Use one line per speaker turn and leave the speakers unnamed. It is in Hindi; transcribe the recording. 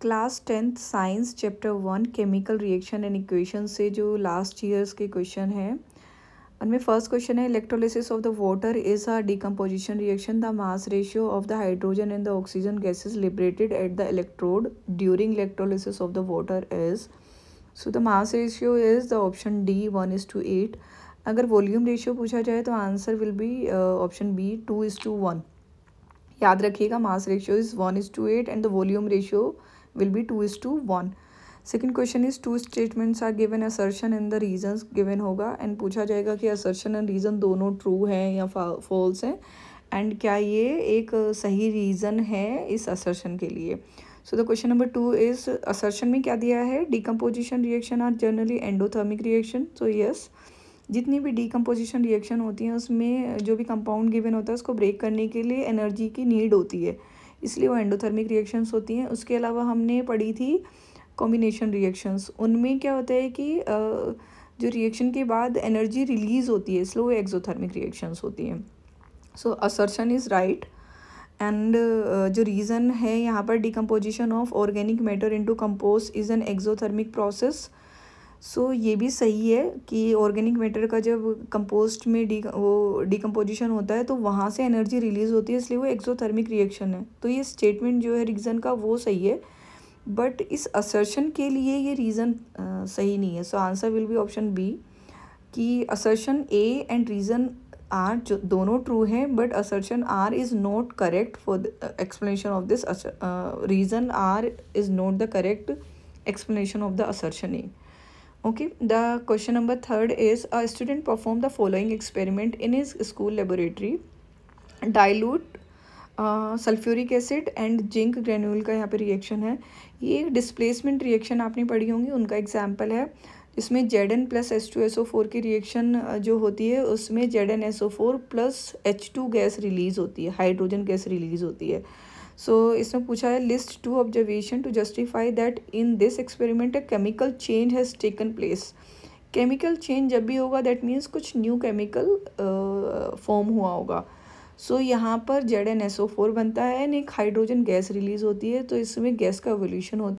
Class 10th science chapter 1 chemical reaction and equation से जो लास्ट ईयर्स के क्वेश्चन हैं उनमें फर्स्ट क्वेश्चन है electrolysis of the water is a decomposition reaction the mass ratio of the hydrogen and the oxygen gases liberated at the electrode during electrolysis of the water is so the mass ratio is the option D 1:8। अगर वॉल्यूम रेशियो पूछा जाए तो answer will be option B 2:1। याद रखिएगा mass ratio is 1:8 and the volume ratio will be 2:1। Second question is two statements are given assertion and the reasons given होगा एंड पूछा जाएगा कि असर्शन एंड रीज़न दोनों ट्रू हैं या फॉल्स हैं एंड क्या ये एक सही रीज़न है इस असर्शन के लिए। So the question number 2 is assertion में क्या दिया है, decomposition reaction are generally endothermic reaction. तो यस, जितनी भी डिकम्पोजिशन रिएक्शन होती हैं उसमें जो भी कंपाउंड गिवन होता है उसको ब्रेक करने के लिए एनर्जी की नीड होती है, इसलिए वो एंडोथर्मिक रिएक्शंस होती हैं। उसके अलावा हमने पढ़ी थी कॉम्बिनेशन रिएक्शंस, उनमें क्या होता है कि जो रिएक्शन के बाद एनर्जी रिलीज़ होती है इसलिए वो एक्सोथर्मिक रिएक्शंस होती हैं। So assertion is right and जो रीज़न है यहाँ पर decomposition of organic matter into compost is an exothermic process. So ये भी सही है कि ऑर्गेनिक मैटर का जब कंपोस्ट में डिकम्पोजिशन होता है तो वहाँ से एनर्जी रिलीज़ होती है, इसलिए वो एक्सोथर्मिक रिएक्शन है। तो ये स्टेटमेंट जो है रीज़न का वो सही है, बट इस असर्शन के लिए ये रीज़न सही नहीं है। So answer will be option B कि assertion A and reason R जो दोनों ट्रू हैं, but assertion R is not correct for the explanation of this. Reason R is not the correct explanation of the assertion A. Okay, the question number 3 is a student performed the following experiment in his school laboratory. Dilute sulphuric acid and zinc granule का यहाँ पे रिएक्शन है। ये एक डिस्प्लेसमेंट रिएक्शन आपने पढ़ी होंगी, उनका एग्जाम्पल है जिसमें Zn+H2SO4 की रिएक्शन जो होती है उसमें ZnSO4+H2 गैस रिलीज़ होती है, हाइड्रोजन गैस रिलीज़ होती है। सो इसमें पूछा है list 2 observation to justify that in this experiment a chemical change has taken place. Chemical change जब भी होगा दैट मीन्स कुछ न्यू केमिकल फॉर्म हुआ होगा। सो यहाँ पर ZnSO4 बनता है एंड एक हाइड्रोजन गैस रिलीज़ होती है, तो इसमें गैस का एवोल्यूशन होता है।